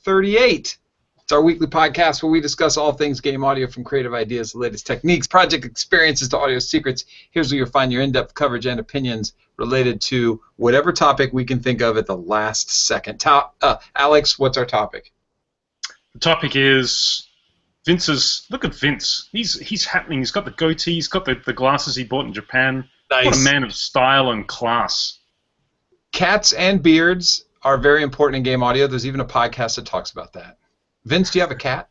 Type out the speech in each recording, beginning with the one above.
38. It's our weekly podcast where we discuss all things game audio, from creative ideas to latest techniques, project experiences to audio secrets. Here's where you'll find your in-depth coverage and opinions related to whatever topic we can think of at the last second. Alex, what's our topic? The topic is Vince's. Look at Vince. He's happening. He's got the goatee. He's got the glasses he bought in Japan. Nice. What a man of style and class. Cats and beards are very important in game audio. There's even a podcast that talks about that. Vince, do you have a cat?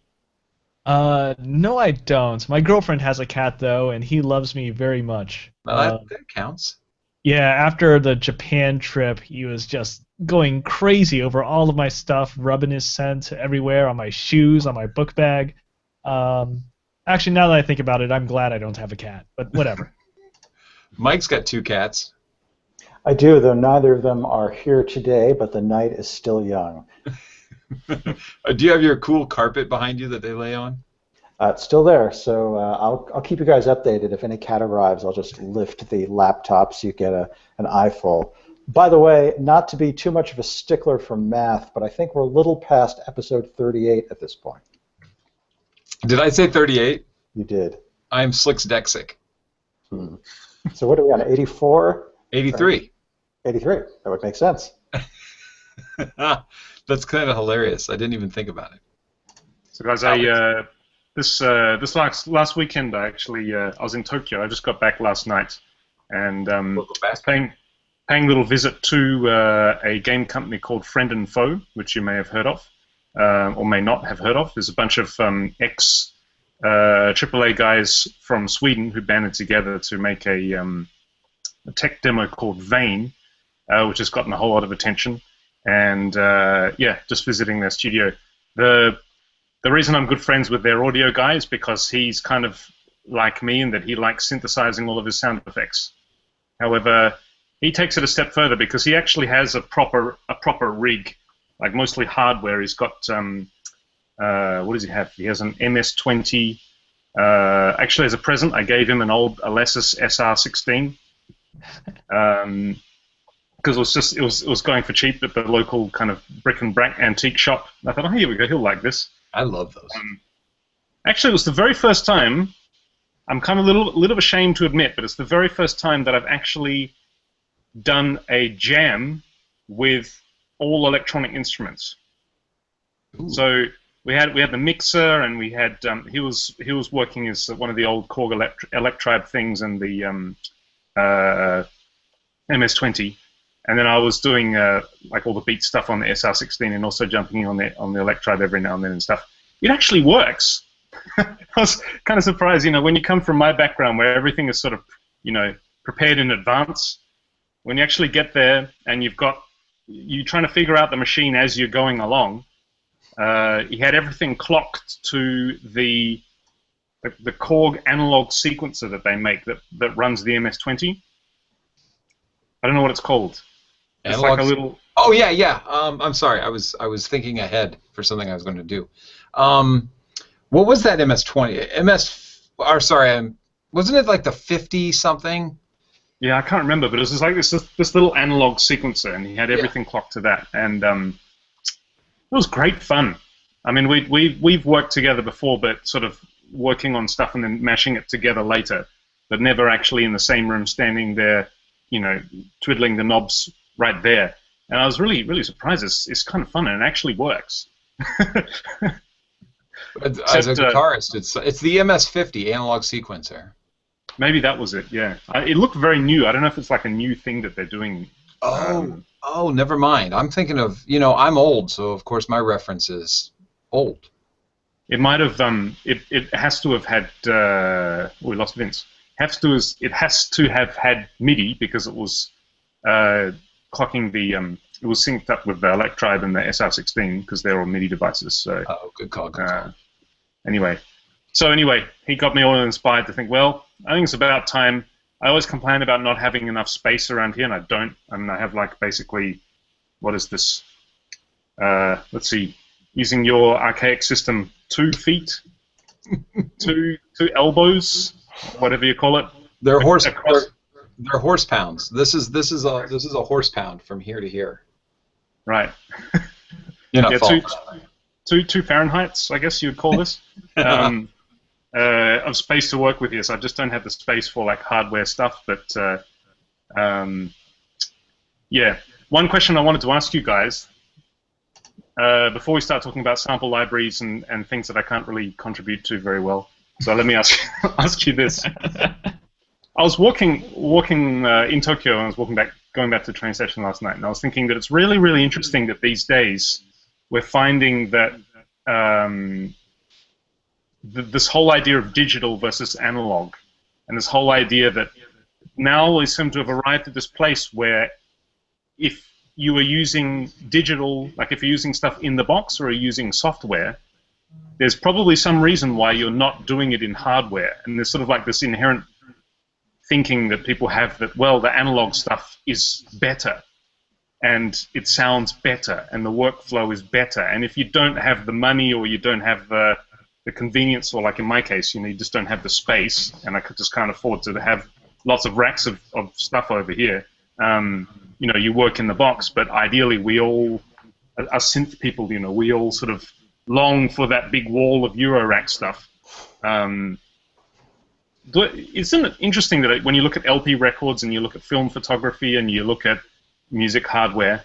No, I don't. My girlfriend has a cat, though, and he loves me very much. Well, that counts. Yeah, after the Japan trip, he was just going crazy over all of my stuff, rubbing his scent everywhere, on my shoes, on my book bag. Actually, now that I think about it, I'm glad I don't have a cat, but whatever. Mike's got 2 cats. I do, though neither of them are here today, but the night is still young. Do you have your cool carpet behind you that they lay on? It's still there, so I'll keep you guys updated. If any cat arrives, I'll just lift the laptop so you get an eyeful. By the way, not to be too much of a stickler for math, but I think we're a little past episode 38 at this point. Did I say 38? You did. I'm Slicksdexic. So what are we on, 84? 83. 83. That would make sense. That's kind of hilarious. I didn't even think about it. So, guys, this last weekend, I was in Tokyo. I just got back last night, and paying a little visit to a game company called Friend and Foe, which you may have heard of, or may not have heard of. There's a bunch of ex AAA guys from Sweden who banded together to make a tech demo called Vane, which has gotten a whole lot of attention. And yeah, just visiting their studio. The reason I'm good friends with their audio guy is because he's kind of like me in that he likes synthesizing all of his sound effects. However, he takes it a step further because he actually has a proper rig, like mostly hardware. He's got what does he have? He has an MS-20. Actually, as a present, I gave him an old Alesis SR16. Because it was going for cheap at the local kind of brick and brack antique shop. I thought, oh, here we go, he'll like this. I love those. Actually, it was the very first time. I'm kind of a little ashamed to admit, but it's the very first time that I've actually done a jam with all electronic instruments. Ooh. So we had the mixer, and we had he was working as one of the old Korg Electribe things and the MS-20. And then I was doing like all the beat stuff on the SR16 and also jumping in on the Electribe every now and then and stuff. It actually works. I was kind of surprised, when you come from my background where everything is sort of, prepared in advance. When you actually get there and you're trying to figure out the machine as you're going along. He had everything clocked to the Korg analog sequencer that they make that runs the MS-20. I don't know what it's called. It's like a little. Oh yeah. I'm sorry. I was thinking ahead for something I was going to do. What was that MS-20? Sorry, wasn't it like the 50 something? Yeah, I can't remember, but it was like this little analog sequencer, and he had everything clocked to that, and it was great fun. I mean, we've worked together before, but sort of working on stuff and then mashing it together later, but never actually in the same room, standing there, twiddling the knobs right there. And I was really, really surprised. It's kind of fun, and it actually works. As a guitarist, it's the MS-50 analog sequencer. Maybe that was it, yeah. It looked very new. I don't know if it's like a new thing that they're doing. Oh, never mind. I'm thinking of, I'm old, so of course my reference is old. It might have, it has to have had, we lost Vince. It has to have had MIDI because it was clocking it was synced up with the Electribe and the SR16 because they're all MIDI devices. So. Oh, good call. Anyway, he got me all inspired to think, well, I think it's about time. I always complain about not having enough space around here, and I don't. I mean, I have like basically, what is this? Let's see, using your archaic system, 2 feet, two elbows, whatever you call it. They're horse pounds. This is a horse pound from here to here. Right. You're not two Fahrenheits, I guess you would call this, of space to work with here. So I just don't have the space for like hardware stuff. But yeah, one question I wanted to ask you guys before we start talking about sample libraries and things that I can't really contribute to very well. So let me ask you this. I was walking in Tokyo, and I was going back to the train station last night, and I was thinking that it's really, really interesting that these days we're finding that this whole idea of digital versus analog, and this whole idea that now we seem to have arrived at this place where if you are using digital, like if you're using stuff in the box or you're using software, there's probably some reason why you're not doing it in hardware, and there's sort of like this inherent thinking that people have that, well, the analog stuff is better and it sounds better and the workflow is better, and if you don't have the money or you don't have the convenience, or like in my case, you just don't have the space, and I just can't afford to have lots of racks of stuff over here, you work in the box. But ideally we all, as synth people, we all sort of long for that big wall of Eurorack stuff. Isn't it interesting that when you look at LP records and you look at film photography and you look at music hardware,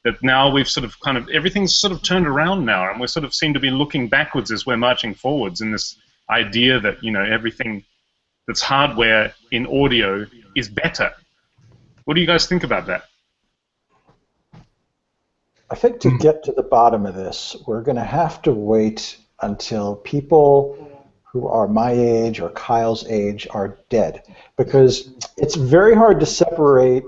that now we've sort of everything's sort of turned around now, and we sort of seem to be looking backwards as we're marching forwards in this idea that everything that's hardware in audio is better. What do you guys think about that? I think to get to the bottom of this, we're going to have to wait until people who are my age or Kyle's age are dead, because it's very hard to separate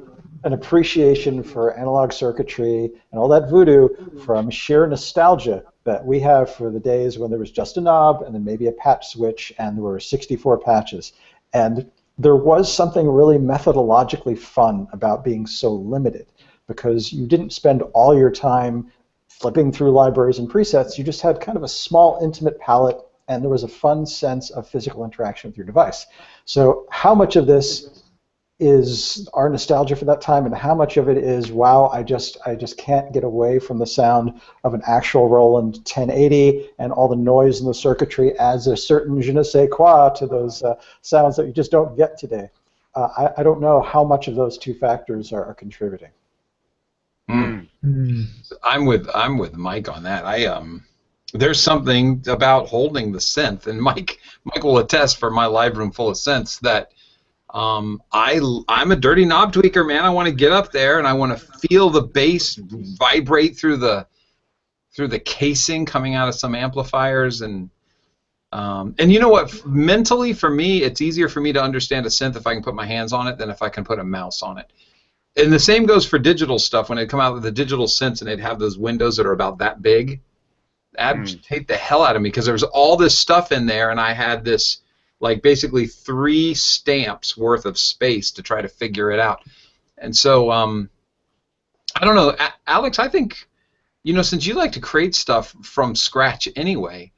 an appreciation for analog circuitry and all that voodoo from sheer nostalgia that we have for the days when there was just a knob and then maybe a patch switch and there were 64 patches. And there was something really methodologically fun about being so limited, because you didn't spend all your time flipping through libraries and presets. You just had kind of a small, intimate palette, and there was a fun sense of physical interaction with your device. So how much of this is our nostalgia for that time, and how much of it is, wow, I just can't get away from the sound of an actual Roland 1080, and all the noise in the circuitry adds a certain je ne sais quoi to those sounds that you just don't get today. I don't know how much of those two factors are contributing. So I'm with Mike on that. There's something about holding the synth, and Mike will attest for my live room full of synths that I'm a dirty knob tweaker, man. I want to get up there and I want to feel the bass vibrate through the casing coming out of some amplifiers, and you know what? Mentally, for me, it's easier for me to understand a synth if I can put my hands on it than if I can put a mouse on it. And the same goes for digital stuff. When they come out with the digital synths and they'd have those windows that are about that big, that'd take the hell out of me, because there was all this stuff in there, and I had this, like, basically 3 stamps worth of space to try to figure it out. And so, I don't know, Alex, I think, since you like to create stuff from scratch anyway,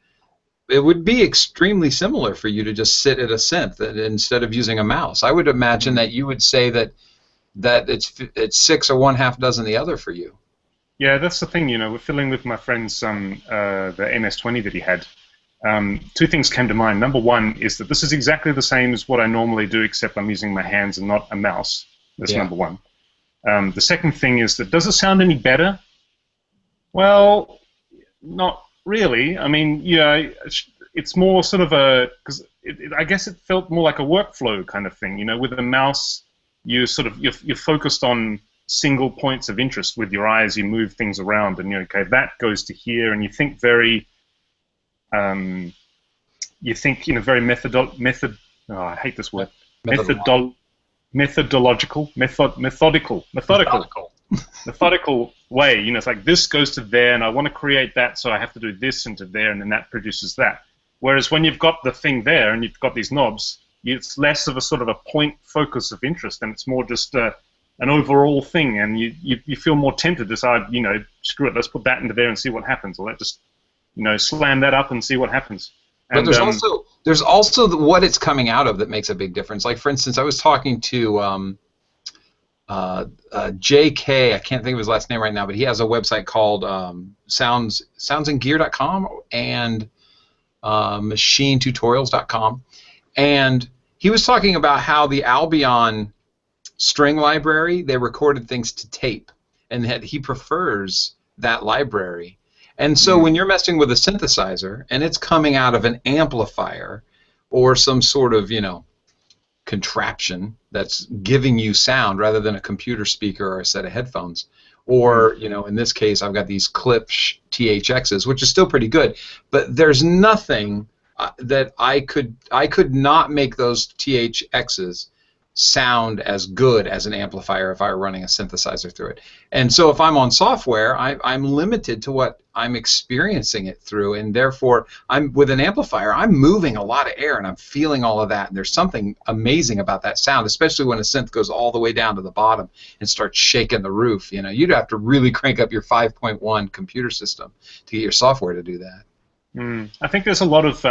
it would be extremely similar for you to just sit at a synth instead of using a mouse. I would imagine that you would say that it's 6 or 1/2 dozen the other for you. Yeah, that's the thing. We're filling with my friend's the MS-20 that he had. 2 things came to mind. Number one is that this is exactly the same as what I normally do, except I'm using my hands and not a mouse. That's number one. The second thing is that, does it sound any better? Well, not really. I mean, it's more sort of because I guess it felt more like a workflow kind of thing. With a mouse, you're focused on single points of interest. With your eyes, you move things around, and okay, that goes to here, and you think very. Very I hate this word. Methodical way. It's like, this goes to there, and I want to create that, so I have to do this into there, and then that produces that. Whereas when you've got the thing there and you've got these knobs, it's less of a sort of a point focus of interest, and it's more just an overall thing, and you feel more tempted to decide, screw it, let's put that into there and see what happens, or let's just slam that up and see what happens. And, but there's also what it's coming out of that makes a big difference. Like, for instance, I was talking to JK, I can't think of his last name right now, but he has a website called soundsandgear.com and machinetutorials.com, and he was talking about how the Albion string library, they recorded things to tape, and that he prefers that library. And so when you're messing with a synthesizer and it's coming out of an amplifier or some sort of, contraption that's giving you sound rather than a computer speaker or a set of headphones, or in this case I've got these Klipsch THXs, which is still pretty good, but there's nothing that I could not make those THXs sound as good as an amplifier if I were running a synthesizer through it. And so if I'm on software, I'm limited to what I'm experiencing it through, and therefore with an amplifier, I'm moving a lot of air and I'm feeling all of that, and there's something amazing about that sound, especially when a synth goes all the way down to the bottom and starts shaking the roof. You'd have to really crank up your 5.1 computer system to get your software to do that. I think there's a lot of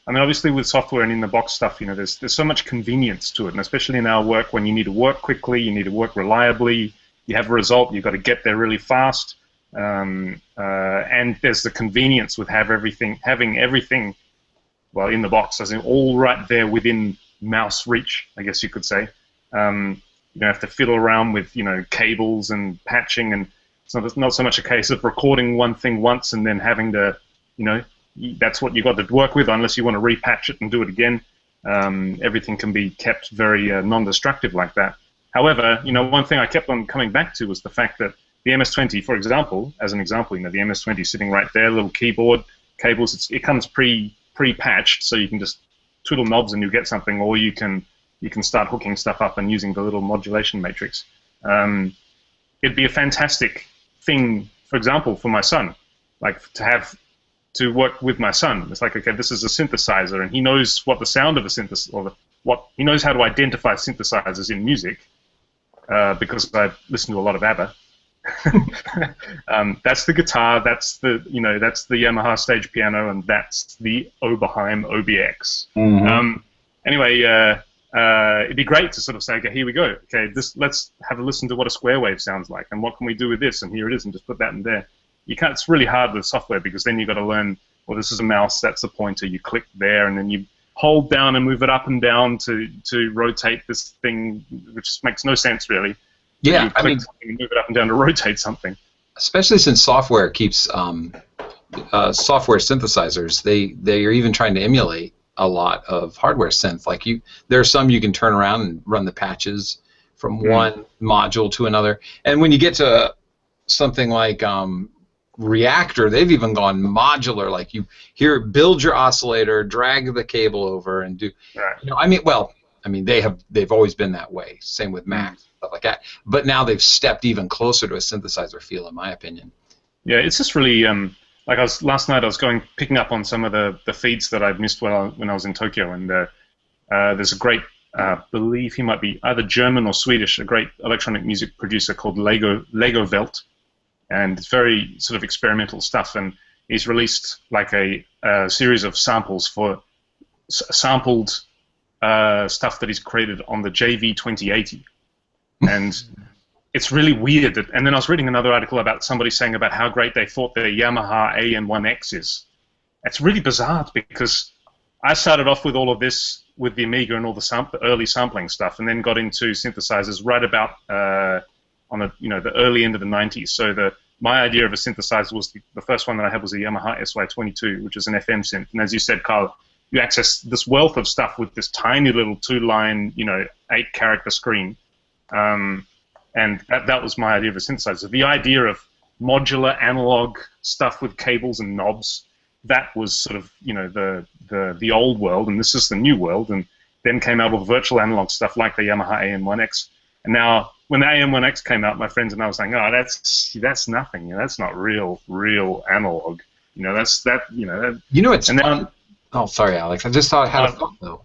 obviously with software and in-the-box stuff, there's so much convenience to it, and especially in our work, when you need to work quickly, you need to work reliably, you have a result, you've got to get there really fast, and there's the convenience with having everything, well, in the box, as in all right there within mouse reach, I guess you could say. You don't have to fiddle around with cables and patching, and it's not so much a case of recording one thing once and then having to, that's what you got to work with, unless you want to repatch it and do it again. Everything can be kept very non-destructive like that. However, one thing I kept on coming back to was the fact that the MS-20, for example, the MS-20 sitting right there, little keyboard, cables, it comes pre-patched, so you can just twiddle knobs and you get something, or you can start hooking stuff up and using the little modulation matrix. It'd be a fantastic thing, for example, for my son, like to work with my son. It's like, okay, this is a synthesizer, and he knows what the sound of a synthesizer, he knows how to identify synthesizers in music, because I've listened to a lot of ABBA. That's the guitar, that's the Yamaha stage piano, and that's the Oberheim OBX. Anyway, it'd be great to sort of say, okay, here we go. Okay, let's have a listen to what a square wave sounds like, and what can we do with this, and here it is, and just put that in there. You can't. It's really hard with software, because then you've got to learn, well, this is a mouse, that's a pointer, you click there, and then you hold down and move it up and down to rotate this thing, which makes no sense, really. Yeah, you click something and move it up and down to rotate something. Especially since software keeps, software synthesizers, they are even trying to emulate a lot of hardware synth. Like there are some you can turn around and run the patches from one module to another. And when you get to something like Reactor, they've even gone modular. Like build your oscillator, drag the cable over, and do. Right. They've always been that way. Same with Mac, stuff like that. But now they've stepped even closer to a synthesizer feel, in my opinion. Yeah, it's just really last night I was picking up on some of the feeds that I'd missed when I was in Tokyo, and there's a great, believe he might be either German or Swedish, a great electronic music producer called Lego Welt. And it's very sort of experimental stuff, and he's released like a series of samples for sampled stuff that he's created on the JV2080, and it's really weird. And then I was reading another article about somebody saying about how great they thought the Yamaha AM1X is. It's really bizarre, because I started off with all of this with the Amiga and all the early sampling stuff, and then got into synthesizers right about on the early end of the 90s. So my idea of a synthesizer was the first one that I had was a Yamaha SY22, which is an FM synth. And as you said, Carl, you access this wealth of stuff with this tiny little 2-line, 8-character screen. And that was my idea of a synthesizer. The idea of modular analog stuff with cables and knobs, that was sort of the old world, and this is the new world. And then came out all the virtual analog stuff like the Yamaha AM1X. And now, when the AM1X came out, my friends and I were saying, "Oh, that's nothing. That's not real analog. It's fun. Oh, sorry, Alex. I just thought I had a thought though.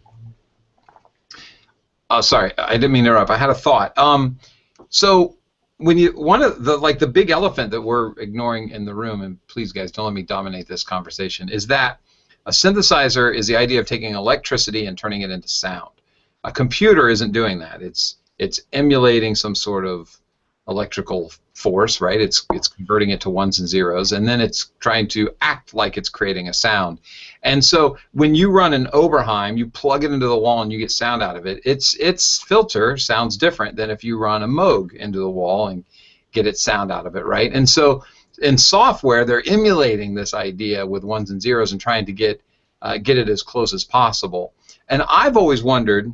Oh, sorry, I didn't mean to interrupt. I had a thought. So when one of the big elephant that we're ignoring in the room, and please guys, don't let me dominate this conversation, is that a synthesizer is the idea of taking electricity and turning it into sound. A computer isn't doing that. it's emulating some sort of electrical force, right? It's converting it to ones and zeros, and then it's trying to act like it's creating a sound. And so when you run an Oberheim, you plug it into the wall and you get sound out of it. Its filter sounds different than if you run a Moog into the wall and get its sound out of it, right? And so in software, they're emulating this idea with ones and zeros and trying to get it as close as possible. And I've always wondered,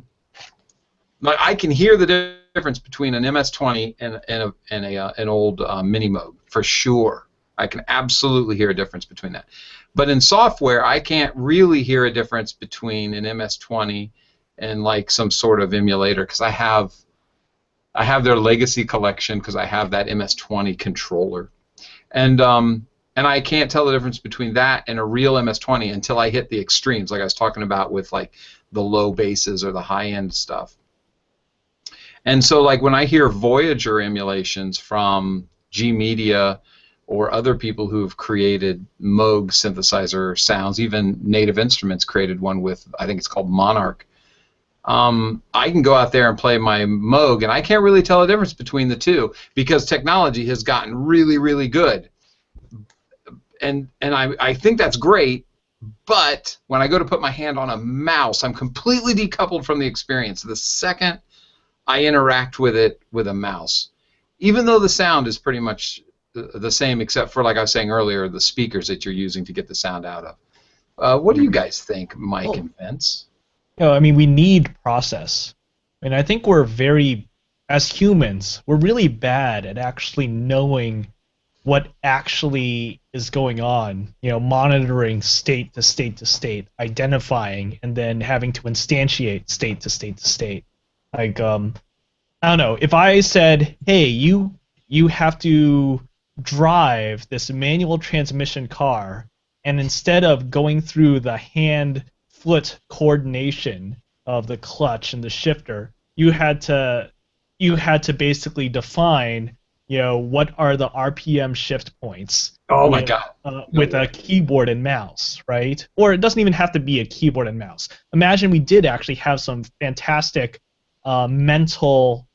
like, I can hear the difference between an MS-20 and an old Mini Moog for sure. I can absolutely hear a difference between that. But in software, I can't really hear a difference between an MS-20 and like some sort of emulator, because I have their legacy collection, because I have that MS-20 controller, and I can't tell the difference between that and a real MS-20 until I hit the extremes, like I was talking about with like the low basses or the high-end stuff. And so, like, when I hear Voyager emulations from G Media or other people who've created Moog synthesizer sounds, even Native Instruments created one with, I think it's called Monarch, I can go out there and play my Moog, and I can't really tell the difference between the two because technology has gotten really, really good. And I think that's great, but when I go to put my hand on a mouse, I'm completely decoupled from the experience. The second I interact with it with a mouse, even though the sound is pretty much the same, except for, like I was saying earlier, the speakers that you're using to get the sound out of. What do you guys think, Mike and Vince? I mean, we need process. And I think as humans, we're really bad at actually knowing what actually is going on, monitoring state to state to state, identifying, and then having to instantiate state to state to state. Like, I don't know, if I said, hey, you have to drive this manual transmission car, and instead of going through the hand-foot coordination of the clutch and the shifter, you had to basically define, what are the RPM shift points. Oh my God! With a keyboard and mouse, right? Or it doesn't even have to be a keyboard and mouse. Imagine we did actually have some fantastic mental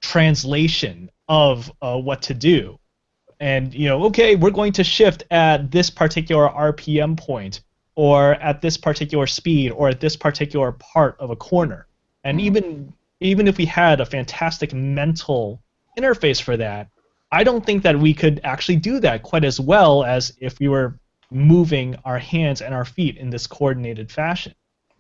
translation of what to do, and okay, we're going to shift at this particular RPM point, or at this particular speed, or at this particular part of a corner. And even if we had a fantastic mental interface for that, I don't think that we could actually do that quite as well as if we were moving our hands and our feet in this coordinated fashion,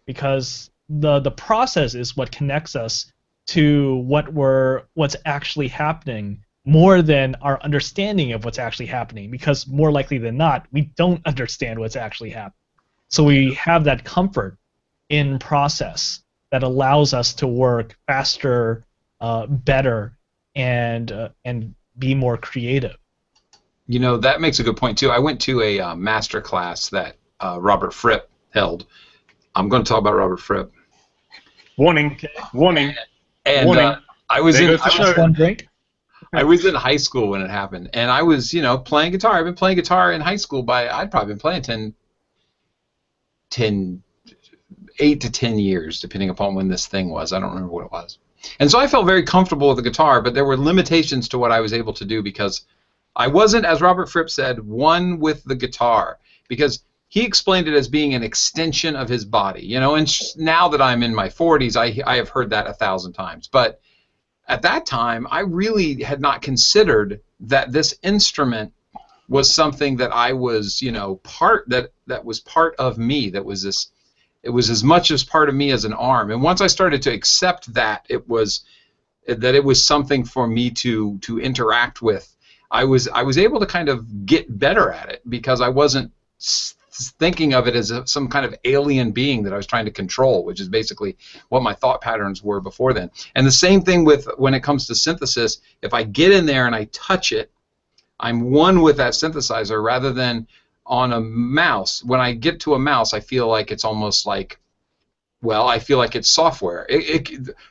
because the process is what connects us to what's actually happening more than our understanding of what's actually happening, because more likely than not, we don't understand what's actually happening. So we have that comfort in process that allows us to work faster, better, and be more creative. That makes a good point too. I went to a master class that Robert Fripp held. I'm going to talk about Robert Fripp. Warning! Okay. Warning! And warning. I was in high school when it happened, and I was playing guitar. I've been playing guitar in high school I'd probably been playing 8 to 10 years, depending upon when this thing was. I don't remember what it was. And so I felt very comfortable with the guitar, but there were limitations to what I was able to do because I wasn't, as Robert Fripp said, one with the guitar, because he explained it as being an extension of his body. And now that I'm in my 40s, I have heard that 1,000 times. But at that time, I really had not considered that this instrument was something that I was, that was part of me. That was this. It was as much as part of me as an arm. And once I started to accept that it was something for me to interact with, I was able to kind of get better at it, because I wasn't thinking of it as some kind of alien being that I was trying to control, which is basically what my thought patterns were before then. And the same thing when it comes to synthesis. If I get in there and I touch it, I'm one with that synthesizer rather than on a mouse. When I get to a mouse, I feel like it's almost like, I feel like it's software.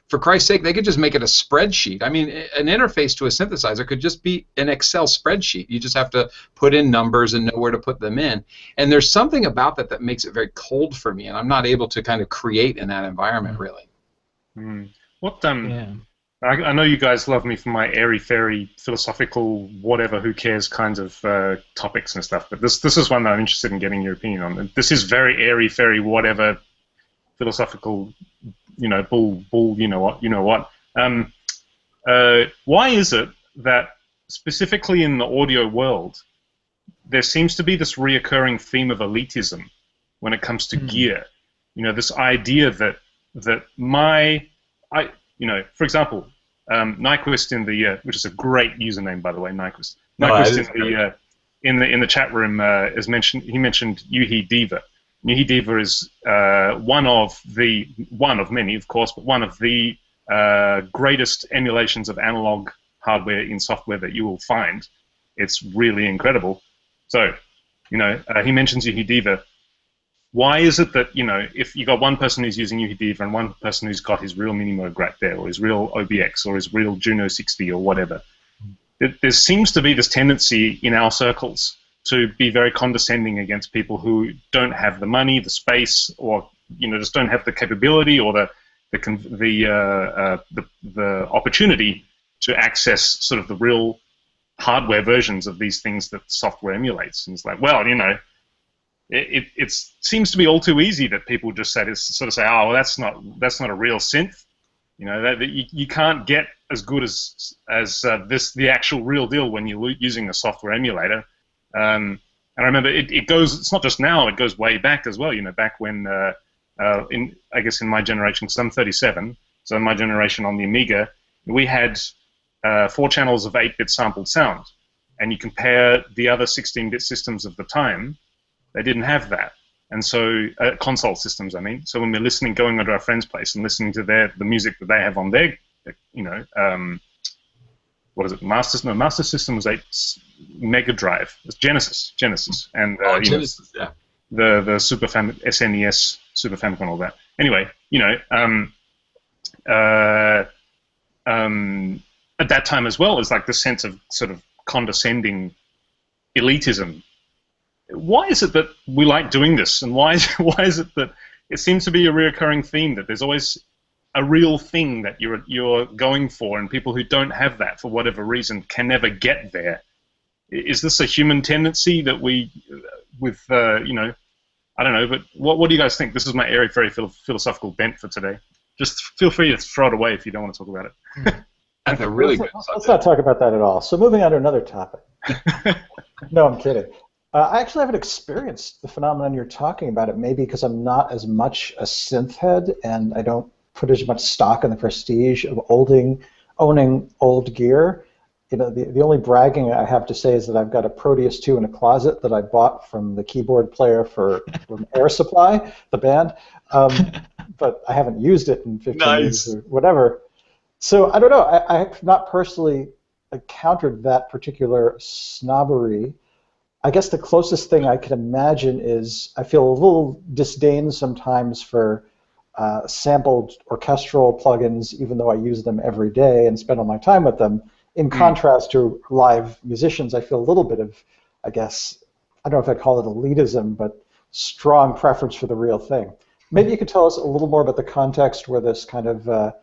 For Christ's sake, they could just make it a spreadsheet. I mean, an interface to a synthesizer could just be an Excel spreadsheet. You just have to put in numbers and know where to put them in. And there's something about that makes it very cold for me, and I'm not able to kind of create in that environment, really. Mm. What Yeah. I know you guys love me for my airy-fairy, philosophical, whatever, who cares kinds of topics and stuff, but this is one that I'm interested in getting your opinion on. This is very airy-fairy, whatever, philosophical, bull, you know what. Why is it that specifically in the audio world, there seems to be this reoccurring theme of elitism when it comes to gear? This idea that for example, Nyquist in the which is a great username, by the way, Nyquist. Nyquist in the chat room is mentioned. He mentioned Yuhi Diva. Yuhi Diva is one of many, of course, but one of the greatest emulations of analog hardware in software that you will find. It's really incredible. So, he mentions Yuhi Diva. Why is it that, if you got one person who's using Yuhi Diva and one person who's got his real Minimoog right there, or his real OBX, or his real Juno 60, or whatever, there seems to be this tendency in our circles to be very condescending against people who don't have the money, the space, or just don't have the capability or the opportunity to access sort of the real hardware versions of these things that software emulates. And it's like, well, it seems to be all too easy that people just say, oh, well, that's not a real synth. That you can't get as good as the actual real deal when you're using a software emulator. And I remember it's not just now, it goes way back as well. Back when I guess in my generation, because I'm 37, so in my generation on the Amiga, we had 4 channels of 8-bit sampled sound, and you compare the other 16-bit systems of the time, they didn't have that. And so, console systems, I mean. So when we're listening, going onto our friend's place and listening to the music that they have on their, what is it, Master System was 8 Mega Drive. It's Genesis. And, Genesis, yeah. The Super SNES, Super Famicom, all that. Anyway, at that time as well, is like the sense of sort of condescending elitism. Why is it that we like doing this, and why is it that it seems to be a reoccurring theme that there's always a real thing that you're going for, and people who don't have that for whatever reason can never get there? Is this a human tendency that we, I don't know, but what do you guys think? This is my airy, very philosophical bent for today. Just feel free to throw it away if you don't want to talk about it. That's a really good subject. Let's not talk about that at all. So moving on to another topic. No, I'm kidding. I actually haven't experienced the phenomenon you're talking about. It maybe because I'm not as much a synth head, and I don't put as much stock in the prestige of owning old gear. The only bragging I have to say is that I've got a Proteus 2 in a closet that I bought from the keyboard player from Air Supply, the band, but I haven't used it in 15 years or whatever. So I don't know. I have not personally encountered that particular snobbery. I guess the closest thing I can imagine is I feel a little disdain sometimes for sampled orchestral plugins, even though I use them every day and spend all my time with them. In contrast to live musicians, I feel a little bit of, I guess, I don't know if I'd call it elitism, but strong preference for the real thing. Maybe you could tell us a little more about the context where this kind of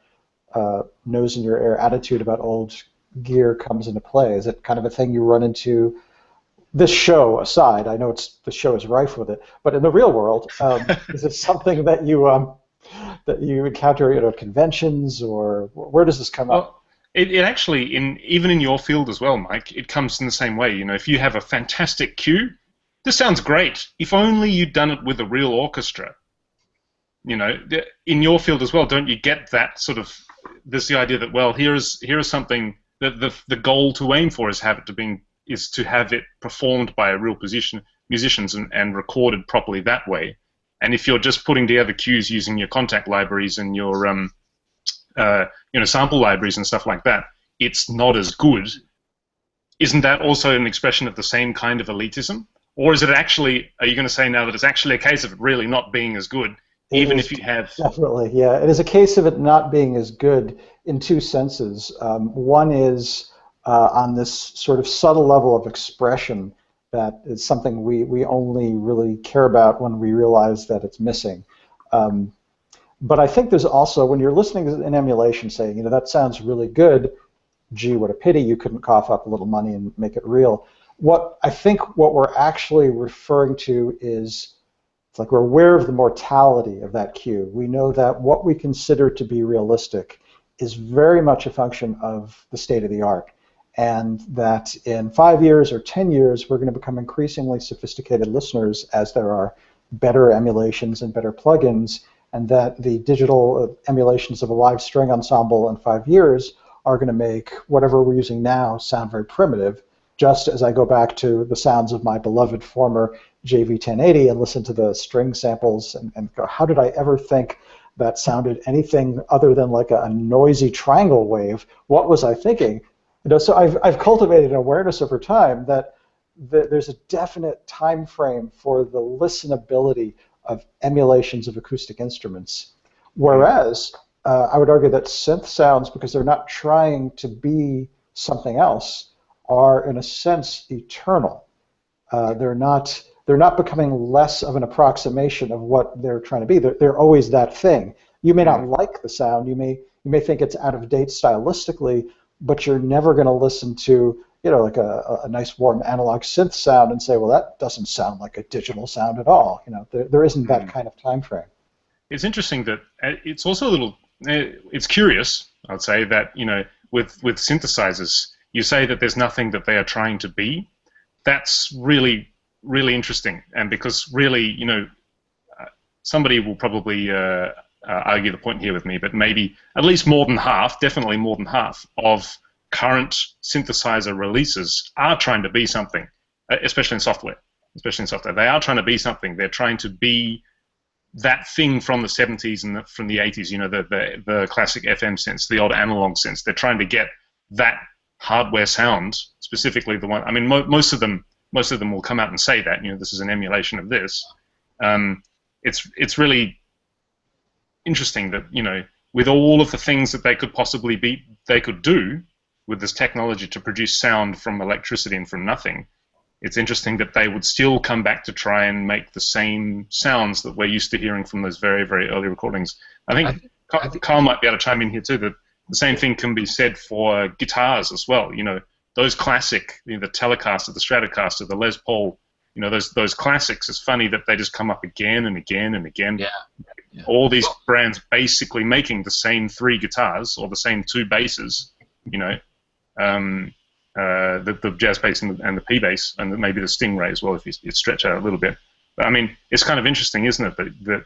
nose in your air attitude about old gear comes into play. Is it kind of a thing you run into? This show aside, I know the show is rife with it, but in the real world, is it something that you encounter at conventions, or where does this come up? It actually, even in your field as well, Mike, it comes in the same way. If you have a fantastic cue, this sounds great. If only you'd done it with a real orchestra. In your field as well, don't you get that sort of? There's the idea that, well, here is something that the goal to aim for is to have it performed by a real musicians and recorded properly that way. And if you're just putting together cues using your contact libraries and your sample libraries and stuff like that, it's not as good. Isn't that also an expression of the same kind of elitism? Or is it actually, are you going to say now that it's actually a case of it really not being as good, even if you have... Definitely, yeah. It is a case of it not being as good in two senses. One is on this sort of subtle level of expression that is something we only really care about when we realize that it's missing. But I think there's also, when you're listening to an emulation saying, you know, that sounds really good, gee, what a pity you couldn't cough up a little money and make it real. What I think what we're actually referring to is, it's like we're aware of the mortality of that cue. We know that what we consider to be realistic is very much a function of the state of the art, and that in 5 years or 10 years, we're going to become increasingly sophisticated listeners as there are better emulations and better plugins, and that the digital emulations of a live string ensemble in 5 years are going to make whatever we're using now sound very primitive, just as I go back to the sounds of my beloved former JV1080 and listen to the string samples and go, how did I ever think that sounded anything other than like a noisy triangle wave? What was I thinking? You know, so I've cultivated an awareness over time that there's a definite time frame for the listenability of emulations of acoustic instruments. Whereas I would argue that synth sounds, because they're not trying to be something else, are in a sense eternal. They're not becoming less of an approximation of what they're trying to be. They're always that thing. You may not like the sound. You may think it's out of date stylistically, but you're never going to listen to, you know, like a nice warm analog synth sound and say, well, that doesn't sound like a digital sound at all. You know, there isn't that kind of time frame. It's interesting that it's also a little, it's curious, I'd say, that, you know, with synthesizers, you say that there's nothing that they are trying to be. That's really, really interesting, and because really, you know, somebody will probably argue the point here with me, but maybe at least more than half, definitely more than half of current synthesizer releases are trying to be something, especially in software. They are trying to be something. They're trying to be that thing from the 70s and from the 80s, you know, the classic FM sense, the old analog sense. They're trying to get that hardware sound, specifically the one. I mean, most of them will come out and say that, you know, this is an emulation of this. It's really interesting that, you know, with all of the things that they could possibly they could do with this technology to produce sound from electricity and from nothing, it's interesting that they would still come back to try and make the same sounds that we're used to hearing from those very, very early recordings. I think Carl might be able to chime in here too, that the same thing can be said for guitars as well. You know, those classic, you know, the Telecaster, the Stratocaster, the Les Paul, you know, those classics, it's funny that they just come up again and again and again. Yeah. All these brands basically making the same 3 guitars or the same 2 basses, you know, the jazz bass and the P bass, and maybe the Stingray as well if you stretch out a little bit. But I mean, it's kind of interesting, isn't it, that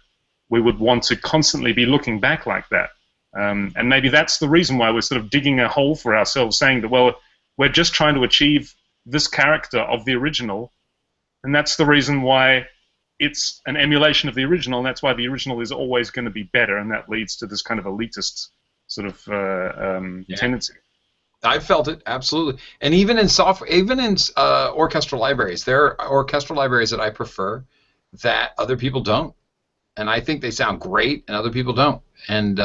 we would want to constantly be looking back like that. And maybe that's the reason why we're sort of digging a hole for ourselves, saying that, well, we're just trying to achieve this character of the original, and that's the reason why it's an emulation of the original, and that's why the original is always going to be better, and that leads to this kind of elitist sort of tendency. I felt it, absolutely. And even in software, even in orchestral libraries, there are orchestral libraries that I prefer that other people don't. And I think they sound great, and other people don't. And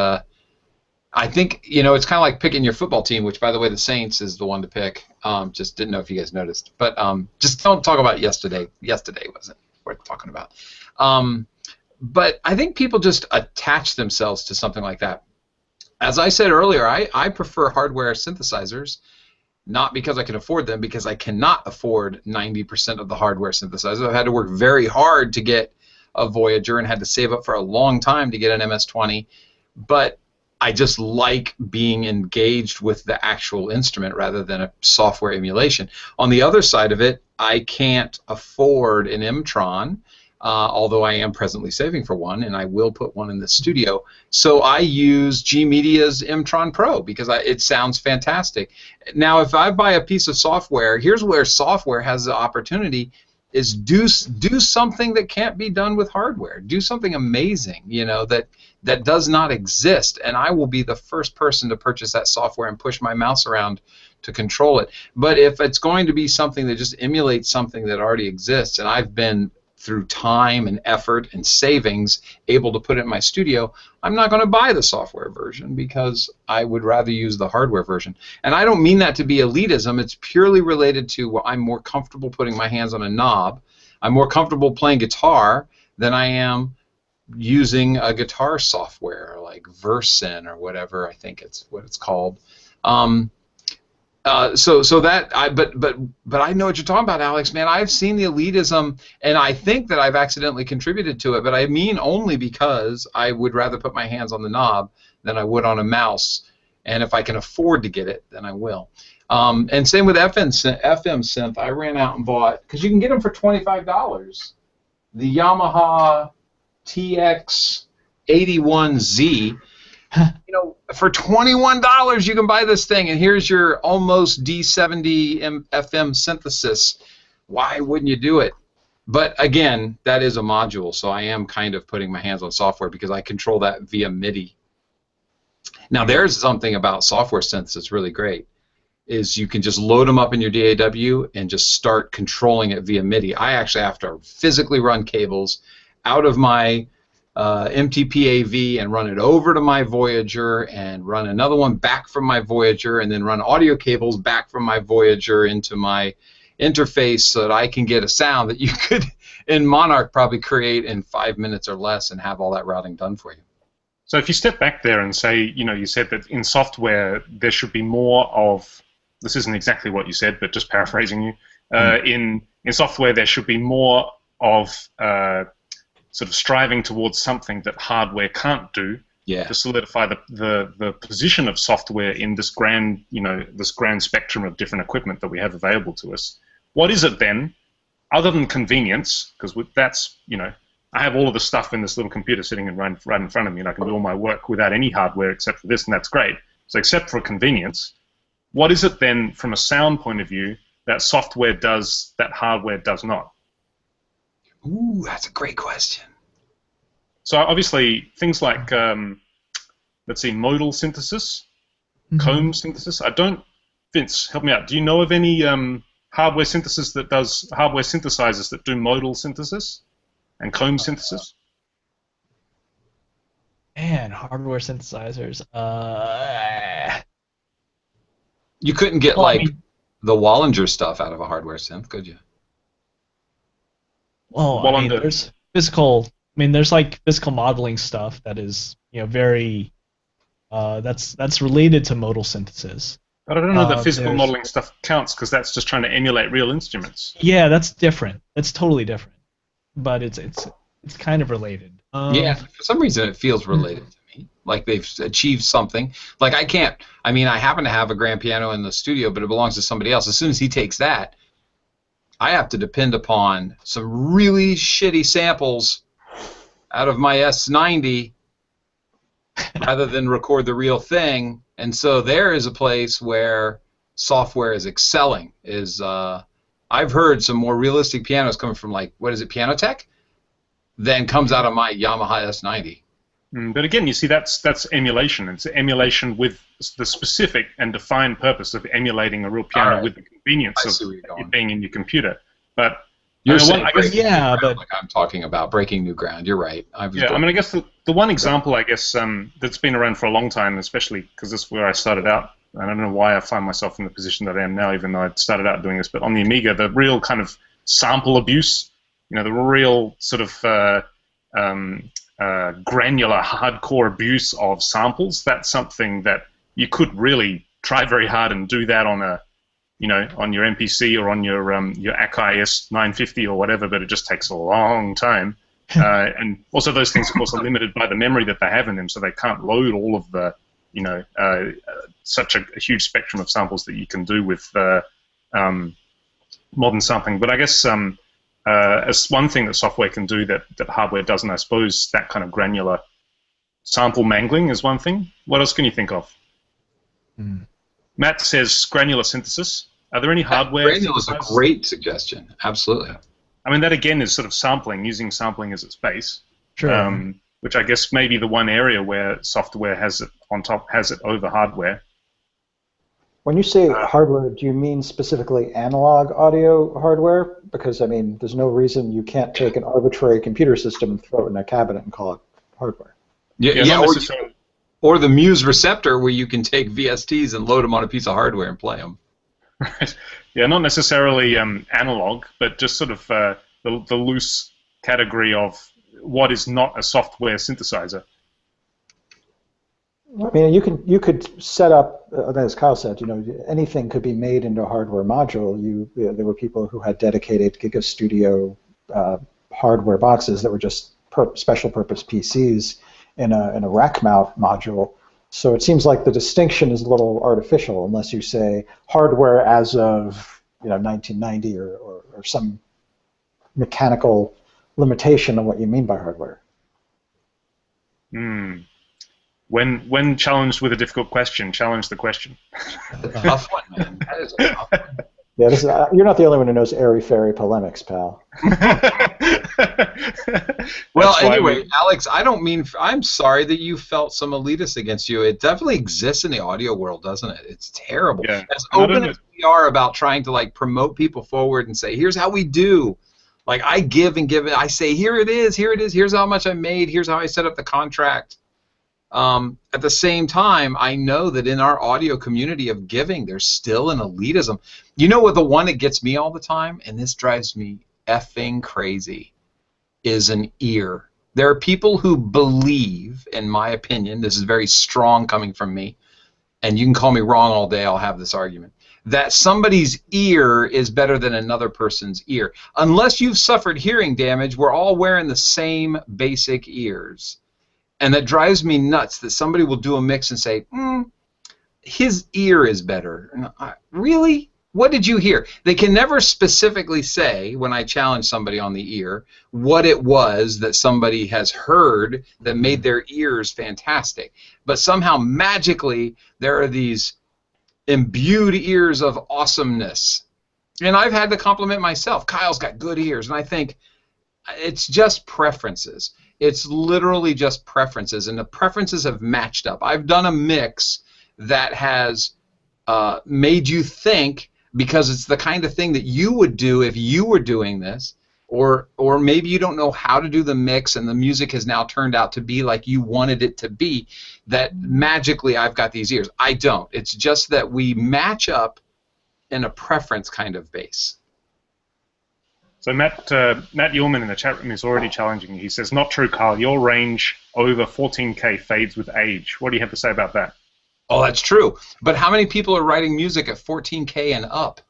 I think, you know, it's kind of like picking your football team, which, by the way, the Saints is the one to pick. Just didn't know if you guys noticed. But just don't talk about yesterday. Yesterday wasn't worth talking about. But I think people just attach themselves to something like that. As I said earlier, I prefer hardware synthesizers, not because I can afford them, because I cannot afford 90% of the hardware synthesizers. I've had to work very hard to get a Voyager and had to save up for a long time to get an MS-20, but I just like being engaged with the actual instrument rather than a software emulation. On the other side of it, I can't afford an M-Tron, although I am presently saving for one, and I will put one in the studio. So I use G-Media's M-Tron Pro because it sounds fantastic. Now, if I buy a piece of software, here's where software has the opportunity, is do something that can't be done with hardware. Do something amazing, you know, that does not exist, and I will be the first person to purchase that software and push my mouse around to control it. But if it's going to be something that just emulates something that already exists, and I've been through time and effort and savings able to put it in my studio, I'm not going to buy the software version because I would rather use the hardware version. And I don't mean that to be elitism. It's purely related to, well, I'm more comfortable putting my hands on a knob. I'm more comfortable playing guitar than I am using a guitar software like Versin or whatever, I think it's what it's called. So that but I know what you're talking about, Alex. Man, I've seen the elitism, and I think that I've accidentally contributed to it. But I mean only because I would rather put my hands on the knob than I would on a mouse. And if I can afford to get it, then I will. And same with FM synth. I ran out and bought, because you can get them for $25. The Yamaha TX81Z. You know, for $21 you can buy this thing, and here's your almost D70 FM synthesis. Why wouldn't you do it? But again, that is a module, so I am kind of putting my hands on software because I control that via MIDI. Now, there's something about software synths that's really great, is you can just load them up in your DAW and just start controlling it via MIDI. I actually have to physically run cables out of my MTP-AV and run it over to my Voyager and run another one back from my Voyager and then run audio cables back from my Voyager into my interface so that I can get a sound that you could in Monarch probably create in 5 minutes or less and have all that routing done for you. So if you step back there and say, you know, you said that in software there should be more of, this isn't exactly what you said, but just paraphrasing you, in software there should be more of sort of striving towards something that hardware can't do, to solidify the position of software in this grand, you know, this grand spectrum of different equipment that we have available to us. What is it then, other than convenience? Because that's, you know, I have all of the stuff in this little computer sitting right in front of me, and I can do all my work without any hardware except for this, and that's great. So except for convenience, what is it then, from a sound point of view, that software does that hardware does not? Ooh, that's a great question. So obviously things like, let's see, modal synthesis, comb synthesis. I don't, Vince, help me out. Do you know of any hardware synthesizers that do modal synthesis and comb synthesis? Man, hardware synthesizers. You couldn't get the Wallinger stuff out of a hardware synth, could you? Well, I mean, there's physical. I mean, there's like physical modeling stuff that is, you know, very. That's related to modal synthesis. But I don't know that physical modeling stuff counts, because that's just trying to emulate real instruments. Yeah, that's different. That's totally different. But it's kind of related. Yeah, for some reason it feels related to me. Like they've achieved something. Like I happen to have a grand piano in the studio, but it belongs to somebody else. As soon as he takes that, I have to depend upon some really shitty samples out of my S90 rather than record the real thing. And so there is a place where software is excelling. I've heard some more realistic pianos coming from, like, what is it, Pianotech, than comes out of my Yamaha S90. But again, you see, that's emulation. It's emulation with the specific and defined purpose of emulating a real piano with the convenience of it being in your computer. But you're saying, but like I'm talking about breaking new ground. You're right. I mean, I guess the one example, I guess, that's been around for a long time, especially because this is where I started out. And I don't know why I find myself in the position that I am now, even though I started out doing this. But on the Amiga, the real kind of sample abuse, you know, the real sort of granular, hardcore abuse of samples, that's something that you could really try very hard and do that on a, you know, on your MPC or on your Akai S950 or whatever, but it just takes a long time. And also those things, of course, are limited by the memory that they have in them, so they can't load all of the, you know, such a huge spectrum of samples that you can do with modern sampling. But I guess as one thing that software can do that hardware doesn't, I suppose that kind of granular sample mangling is one thing. What else can you think of? Matt says granular synthesis. Are there any hardware? Granular is a great suggestion. Absolutely. I mean, that again is sort of sampling, using sampling as its base. Sure. Which I guess may be the one area where software has it on top, has it over hardware. When you say hardware, do you mean specifically analog audio hardware? Because, I mean, there's no reason you can't take an arbitrary computer system and throw it in a cabinet and call it hardware. Or the Muse receptor, where you can take VSTs and load them on a piece of hardware and play them. Right. Yeah, not necessarily analog, but just sort of the loose category of what is not a software synthesizer. I mean, you could set up, as Kyle said, anything could be made into a hardware module. There were people who had dedicated Giga Studio hardware boxes that were just special purpose PCs in a rack mount module. So it seems like the distinction is a little artificial unless you say hardware as of 1990 or some mechanical limitation on what you mean by hardware. When challenged with a difficult question, challenge the question. That's a tough one, man. That is a tough one. Yeah, you're not the only one who knows airy-fairy polemics, pal. Well, anyway, Alex, I'm sorry that you felt some elitist against you. It definitely exists in the audio world, doesn't it? It's terrible. Yeah. As open as we are about trying to promote people forward and say, here's how we do. I give and give it. I say, here it is, here's how much I made, here's how I set up the contract. At the same time, I know that in our audio community of giving, there's still an elitism. You know what, the one that gets me all the time, and this drives me effing crazy, is an ear. There are people who believe, in my opinion, this is very strong coming from me, and you can call me wrong all day, I'll have this argument, that somebody's ear is better than another person's ear. Unless you've suffered hearing damage, we're all wearing the same basic ears. And that drives me nuts that somebody will do a mix and say, his ear is better. Really? What did you hear? They can never specifically say, when I challenge somebody on the ear, what it was that somebody has heard that made their ears fantastic. But somehow, magically, there are these imbued ears of awesomeness. And I've had to compliment myself. Kyle's got good ears. And I think it's just preferences. It's literally just preferences, and the preferences have matched up. I've done a mix that has made you think, because it's the kind of thing that you would do if you were doing this, or maybe you don't know how to do the mix, and the music has now turned out to be like you wanted it to be, that magically I've got these ears. I don't. It's just that we match up in a preference kind of base. So Matt Ullman in the chat room is already challenging you. He says, not true, Carl. Your range over 14K fades with age. What do you have to say about that? Oh, that's true. But how many people are writing music at 14K and up?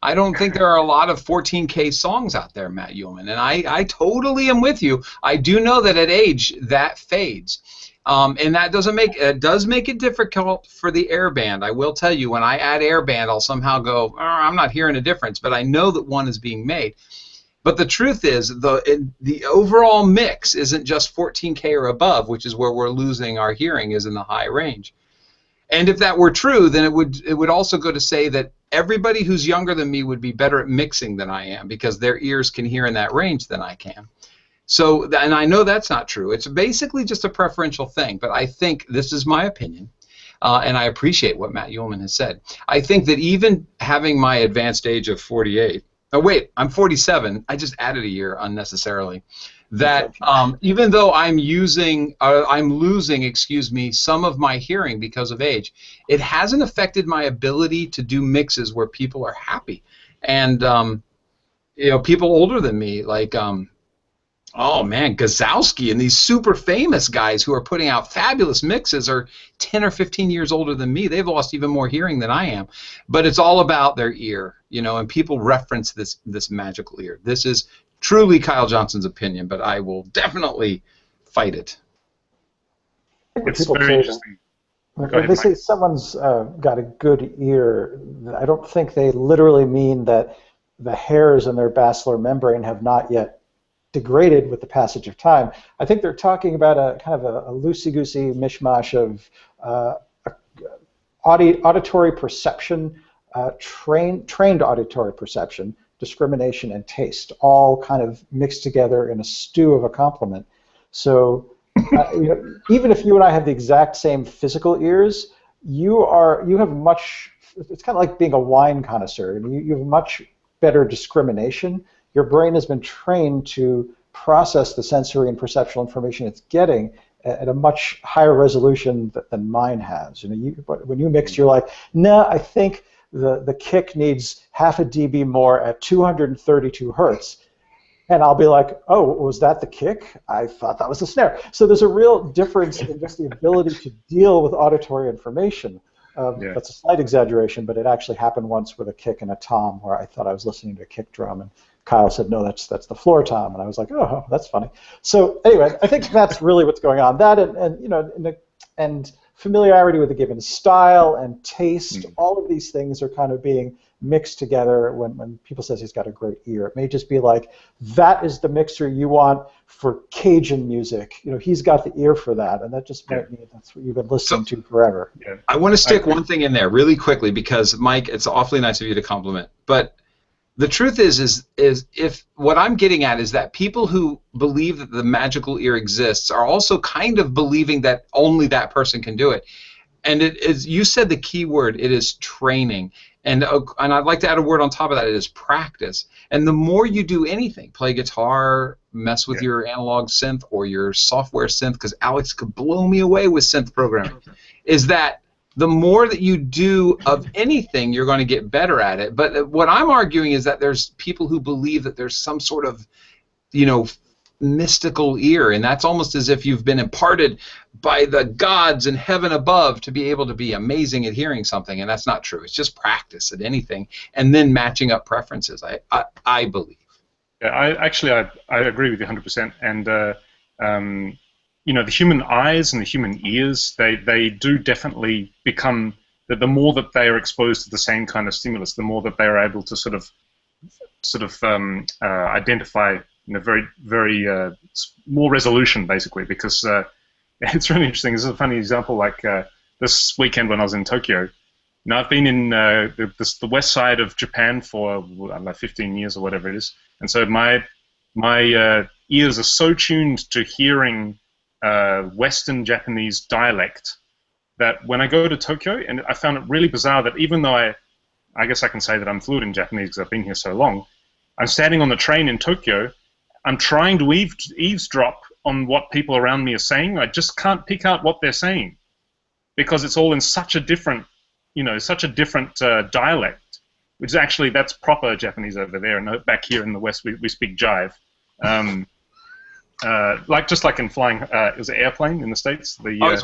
I don't think there are a lot of 14K songs out there, Matt Ullman. And I totally am with you. I do know that at age, that fades. And that does make it difficult for the airband. I will tell you, when I add airband, I'll somehow go, I'm not hearing a difference, but I know that one is being made. But the truth is, the overall mix isn't just 14K or above, which is where we're losing our hearing, is in the high range. And if that were true, then it would also go to say that everybody who's younger than me would be better at mixing than I am, because their ears can hear in that range than I can. So, and I know that's not true. It's basically just a preferential thing, but I think, this is my opinion, and I appreciate what Matt Ullman has said. I think that even having my advanced age of 48, oh wait, I'm 47, I just added a year unnecessarily, that even though I'm losing, some of my hearing because of age, it hasn't affected my ability to do mixes where people are happy. And, people older than me, like, oh man, Gazowski and these super famous guys who are putting out fabulous mixes are 10 or 15 years older than me. They've lost even more hearing than I am. But it's all about their ear, and people reference this magical ear. This is truly Kyle Johnson's opinion, but I will definitely fight it. It's very interesting. When they say someone's got a good ear, I don't think they literally mean that the hairs in their basilar membrane have not yet degraded with the passage of time. I think they're talking about a kind of a loosey-goosey mishmash of auditory perception, trained auditory perception, discrimination, and taste, all kind of mixed together in a stew of a complement. So even if you and I have the exact same physical ears, you have much, it's kind of like being a wine connoisseur. You have much better discrimination. Your brain has been trained to process the sensory and perceptual information it's getting at a much higher resolution than mine has. When you mix, you're like, nah, I think the kick needs half a dB more at 232 hertz. and I'll be like, oh, was that the kick? I thought that was the snare. So there's a real difference in just the ability to deal with auditory information. That's a slight exaggeration, but it actually happened once with a kick and a tom, where I thought I was listening to a kick drum, and Kyle said, no, that's the floor tom, and I was like, oh, that's funny. So anyway, I think that's really what's going on. That and familiarity with a given style and taste, all of these things are kind of being mixed together when people says he's got a great ear. It may just be like, that is the mixer you want for Cajun music. He's got the ear for that, and that just might mean that's what you've been listening to forever. Yeah. I want to stick one thing in there really quickly because, Mike, it's awfully nice of you to compliment. But the truth is if what I'm getting at is that people who believe that the magical ear exists are also kind of believing that only that person can do it. And it is, you said the key word, it is training. And I'd like to add a word on top of that, it is practice. And the more you do anything, play guitar, mess with your analog synth or your software synth, because Alex could blow me away with synth programming, is that the more that you do of anything, you're going to get better at it. But what I'm arguing is that there's people who believe that there's some sort of, mystical ear, and that's almost as if you've been imparted by the gods in heaven above to be able to be amazing at hearing something, and that's not true. It's just practice at anything, and then matching up preferences, I believe. Yeah, I agree with you 100%, and the human eyes and the human ears, they do definitely become, that the more that they are exposed to the same kind of stimulus, the more that they are able to sort of identify very, very more resolution, basically, because it's really interesting. This is a funny example. Like this weekend when I was in Tokyo, I've been in the west side of Japan for like 15 years or whatever it is, and so my ears are so tuned to hearing Western Japanese dialect that when I go to Tokyo, and I found it really bizarre that even though I guess I can say that I'm fluent in Japanese because I've been here so long, I'm standing on the train in Tokyo. I'm trying to eavesdrop on what people around me are saying. I just can't pick out what they're saying because it's all in such a different, dialect. Which is actually, that's proper Japanese over there, and back here in the West we speak jive. Just like in flying, it was an airplane in the States. Right. I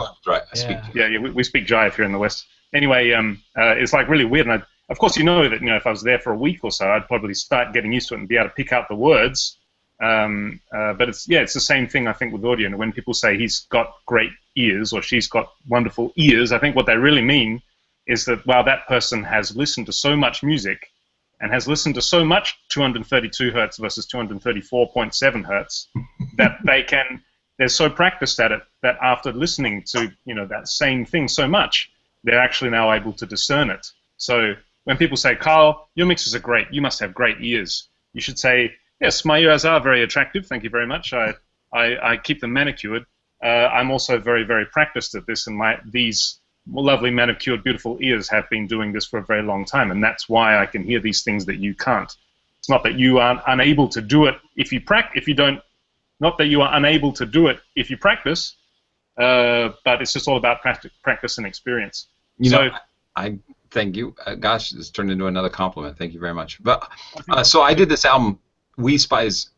speak. Yeah, we speak jive here in the West. Anyway, it's like really weird, and of course you know that if I was there for a week or so, I'd probably start getting used to it and be able to pick out the words. But it's the same thing, I think, with audio. And when people say he's got great ears or she's got wonderful ears, I think what they really mean is that, wow, that person has listened to so much music and has listened to so much 232 hertz versus 234.7 hertz that they're so practiced at it that after listening to that same thing so much, they're actually now able to discern it. So when people say, Carl, your mixes are great, you must have great ears, you should say, yes, my ears are very attractive. Thank you very much. I keep them manicured. I'm also very, very practiced at this, and these lovely manicured, beautiful ears have been doing this for a very long time, and that's why I can hear these things that you can't. It's not that you are unable to do it if you not that you are unable to do it if you practice, but it's just all about practice and experience. I thank you. Gosh, this turned into another compliment. Thank you very much. But so I did this album. We Spies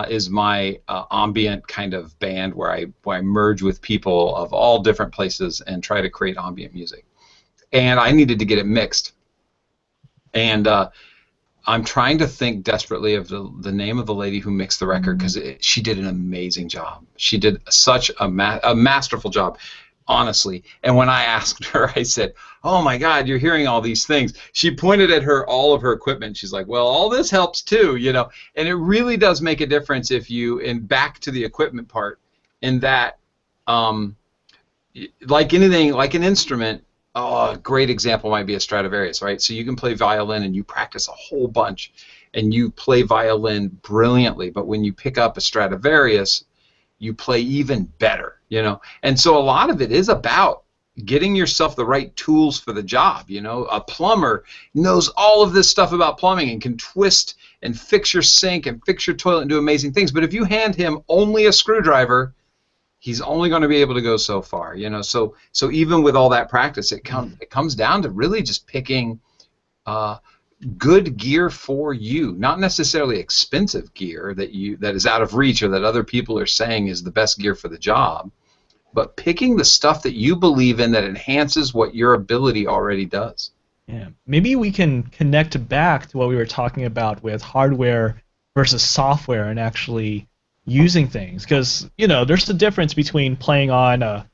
is my ambient kind of band where I merge with people of all different places and try to create ambient music. And I needed to get it mixed. And I'm trying to think desperately of the name of the lady who mixed the record because she did an amazing job. She did such a masterful job. Honestly, and when I asked her, I said, "Oh my God, you're hearing all these things." She pointed at all of her equipment. She's like, "Well, all this helps too, And it really does make a difference if and back to the equipment part, in that, like anything, like an instrument. A great example might be a Stradivarius, right? So you can play violin and you practice a whole bunch, and you play violin brilliantly. But when you pick up a Stradivarius, you play even better, And so a lot of it is about getting yourself the right tools for the job, A plumber knows all of this stuff about plumbing and can twist and fix your sink and fix your toilet and do amazing things. But if you hand him only a screwdriver, he's only going to be able to go so far, So even with all that practice, it comes down to really just picking good gear for you, not necessarily expensive gear that is out of reach or that other people are saying is the best gear for the job, but picking the stuff that you believe in that enhances what your ability already does. Yeah, maybe we can connect back to what we were talking about with hardware versus software and actually using things, because there's a difference between playing on a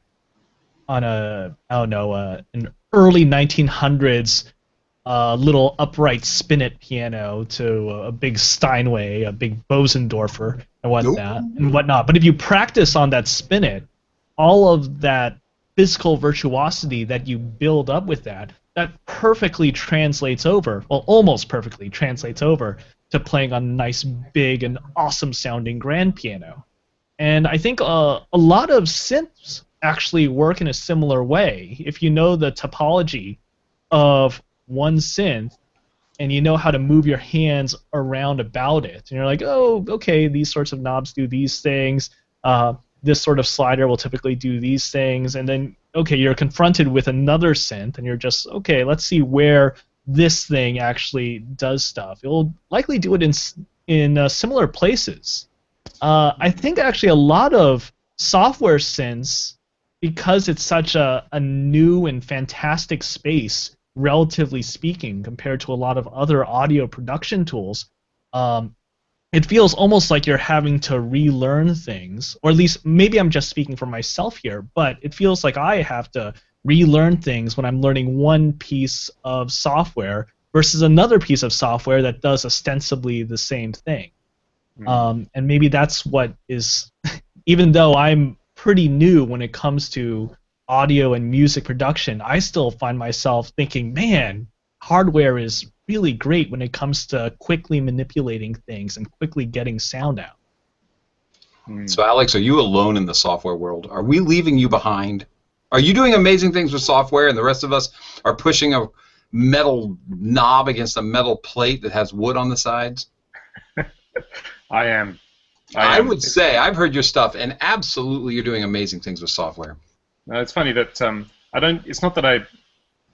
I don't know an early 1900s little upright spinet piano to a big Steinway, a big Bosendorfer, and whatnot. But if you practice on that spinet, all of that physical virtuosity that you build up with that perfectly translates over, well, almost perfectly translates over to playing on a nice, big, and awesome sounding grand piano. And I think a lot of synths actually work in a similar way. If you know the topology of one synth and you know how to move your hands around about it, and you're like, oh, okay, these sorts of knobs do these things, this sort of slider will typically do these things, and then, okay, you're confronted with another synth, and you're just, okay, let's see where this thing actually does stuff. It'll likely do it in similar places. I think actually a lot of software synths, because it's such a new and fantastic space, relatively speaking, compared to a lot of other audio production tools, it feels almost like you're having to relearn things, or at least maybe I'm just speaking for myself here, but it feels like I have to relearn things when I'm learning one piece of software versus another piece of software that does ostensibly the same thing. And maybe that's what is, even though I'm pretty new when it comes to audio and music production, I still find myself thinking, man, hardware is really great when it comes to quickly manipulating things and quickly getting sound out. So, Alex, are you alone in the software world? Are we leaving you behind? Are you doing amazing things with software and the rest of us are pushing a metal knob against a metal plate that has wood on the sides? I am. I would say I've heard your stuff, and absolutely you're doing amazing things with software. It's funny that I don't. It's not that I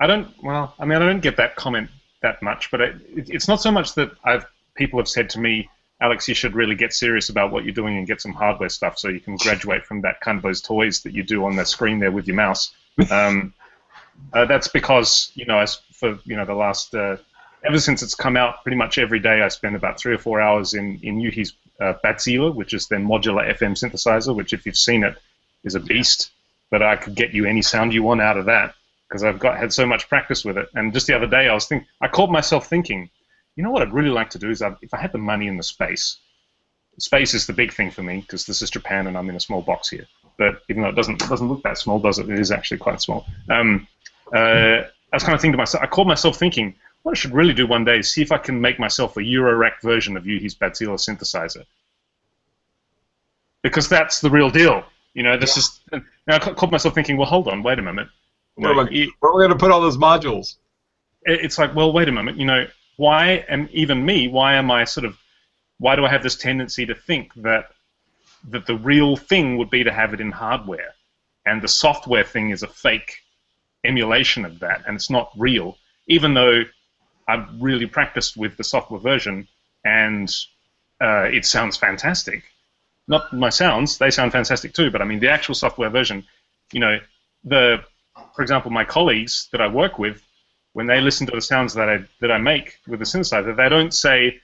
don't. Well, I mean, I don't get that comment that much, but it's not so much that people have said to me, Alex, you should really get serious about what you're doing and get some hardware stuff so you can graduate from that kind of those toys that you do on the screen there with your mouse. That's because the last ever since it's come out, pretty much every day I spend about 3 or 4 hours in Yuhi's Batzila, which is their modular FM synthesizer, which if you've seen it is a beast. But I could get you any sound you want out of that because I've had so much practice with it. And just the other day I caught myself thinking, you know what I'd really like to do is if I had the money and the space. Space is the big thing for me because this is Japan and I'm in a small box here. But even though it doesn't look that small, does it? It is actually quite small. I was kind of thinking to myself, I caught myself thinking, what I should really do one day is see if I can make myself a Eurorack version of Yuhi's Batzila synthesizer. Because that's the real deal. This is. Now I caught myself thinking, well, hold on, wait a minute. Where are we going to put all those modules? It's like, well, wait a moment. Why, and even me, why do I have this tendency to think that the real thing would be to have it in hardware, and the software thing is a fake emulation of that, and it's not real, even though I've really practiced with the software version, and it sounds fantastic. Not my sounds, they sound fantastic too, but I mean the actual software version, for example, my colleagues that I work with, when they listen to the sounds that I make with the synthesizer, they don't say,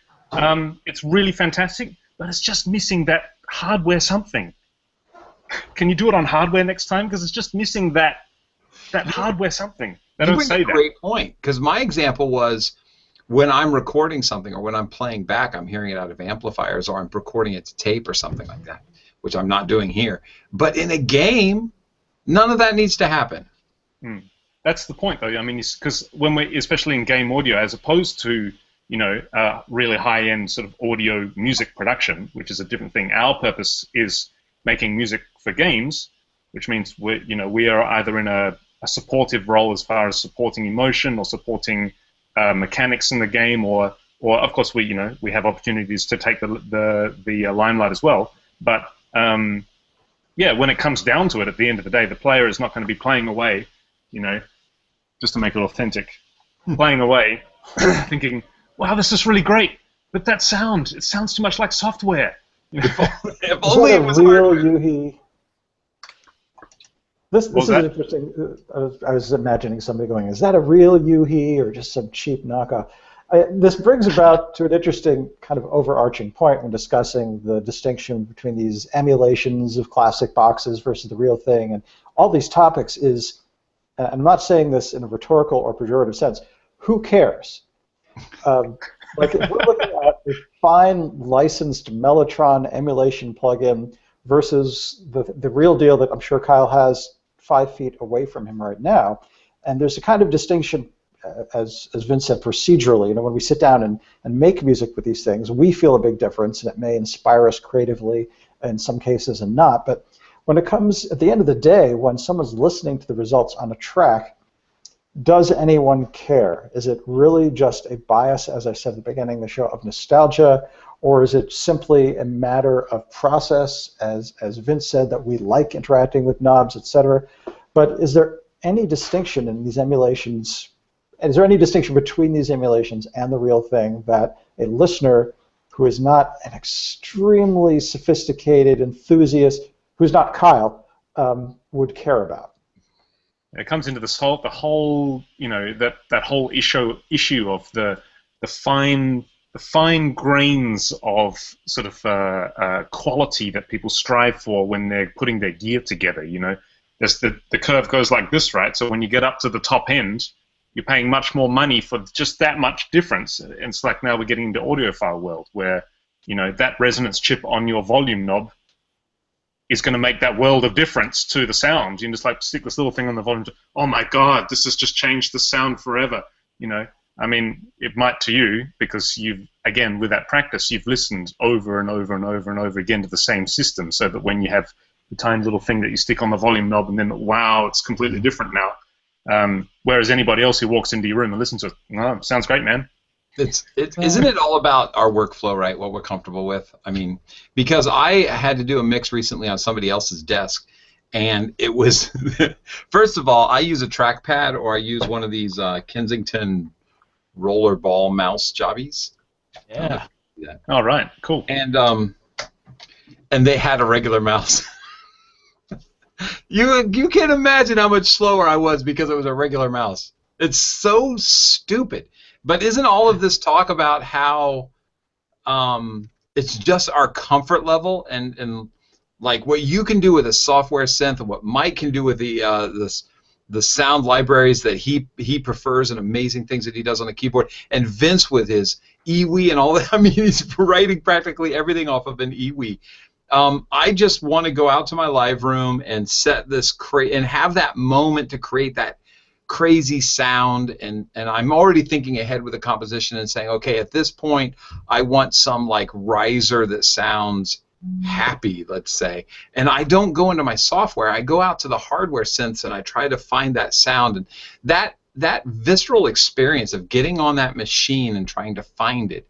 it's really fantastic, but it's just missing that hardware something. Can you do it on hardware next time? Because it's just missing that hardware something. They don't say that. That's a great point, because my example was when I'm recording something or when I'm playing back, I'm hearing it out of amplifiers or I'm recording it to tape or something like that, which I'm not doing here. But in a game, none of that needs to happen. That's the point, though. I mean, because when especially in game audio, as opposed to really high-end sort of audio music production, which is a different thing. Our purpose is making music for games, which means we are either in a supportive role as far as supporting emotion or supporting mechanics in the game, or of course we have opportunities to take the limelight as well. But yeah, when it comes down to it, at the end of the day, the player is not going to be playing away, just to make it authentic, playing away, thinking, wow, this is really great, but that sound, it sounds too much like software. If only it was real hardware. Yuhi. This is interesting. I was imagining somebody going, is that a real Yuhi or just some cheap knockoff? This brings about to an interesting kind of overarching point when discussing the distinction between these emulations of classic boxes versus the real thing, and all these topics is, and I'm not saying this in a rhetorical or pejorative sense, who cares? Like if we're looking at a fine licensed Mellotron emulation plugin versus the real deal that I'm sure Kyle has 5 feet away from him right now, and there's a kind of distinction, as Vince said, procedurally. When we sit down and make music with these things, we feel a big difference, and it may inspire us creatively in some cases and not. But when it comes, at the end of the day, when someone's listening to the results on a track, does anyone care? Is it really just a bias, as I said at the beginning of the show, of nostalgia, or is it simply a matter of process, as Vince said, that we like interacting with knobs, etc.? But is there any distinction in these emulations? Is there any distinction between these emulations and the real thing that a listener who is not an extremely sophisticated enthusiast, who's not Kyle, would care about? It comes into the whole that whole issue of the fine grains of sort of quality that people strive for when they're putting their gear together. There's the curve goes like this, right? So when you get up to the top end, you're paying much more money for just that much difference. And it's like now we're getting into audiophile world where that resonance chip on your volume knob is going to make that world of difference to the sound. You just like stick this little thing on the volume. Oh my God, this has just changed the sound forever. I mean, it might to you because you've, again, with that practice, you've listened over and over and over and over again to the same system, so that when you have the tiny little thing that you stick on the volume knob and then, wow, it's completely different now. Whereas anybody else who walks into your room and listens to it, oh, it sounds great, man. Isn't it all about our workflow, right? What we're comfortable with. I mean, because I had to do a mix recently on somebody else's desk, and it was first of all, I use a trackpad or I use one of these Kensington rollerball mouse jobbies. Yeah. All right. Cool. And they had a regular mouse. You can't imagine how much slower I was because it was a regular mouse. It's so stupid. But isn't all of this talk about how it's just our comfort level and like what you can do with a software synth and what Mike can do with the sound libraries that he prefers and amazing things that he does on the keyboard, and Vince with his EWI and all that. I mean, he's writing practically everything off of an EWI. I just want to go out to my live room and set this and have that moment to create that crazy sound, and I'm already thinking ahead with the composition and saying, okay, at this point I want some like riser that sounds happy, let's say, and I don't go into my software, I go out to the hardware synths and I try to find that sound, and that visceral experience of getting on that machine and trying to find it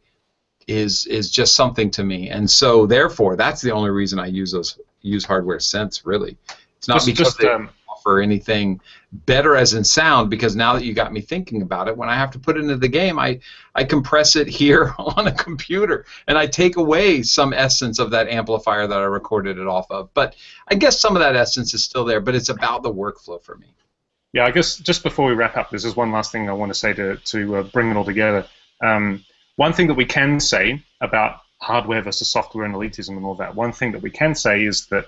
is just something to me. And so therefore that's the only reason I use hardware synths, really. It's not because they offer anything better as in sound, because now that you got me thinking about it, when I have to put it into the game, I compress it here on a computer and I take away some essence of that amplifier that I recorded it off of. But I guess some of that essence is still there, but it's about the workflow for me. Yeah, I guess just before we wrap up, this is one last thing I want to say to bring it all together. One thing that we can say about hardware versus software and elitism and all that, one thing that we can say is that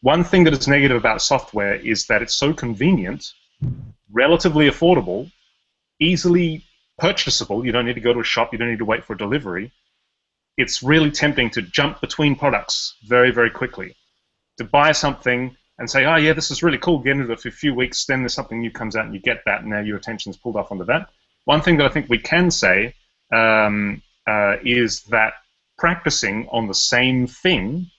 one thing that is negative about software is that it's so convenient, relatively affordable, easily purchasable. You don't need to go to a shop. You don't need to wait for a delivery. It's really tempting to jump between products very, very quickly. To buy something and say, oh, yeah, this is really cool, get into it for a few weeks, then there's something new comes out and you get that, and now your attention's pulled off onto that. One thing that I think we can say is that practicing on the same thing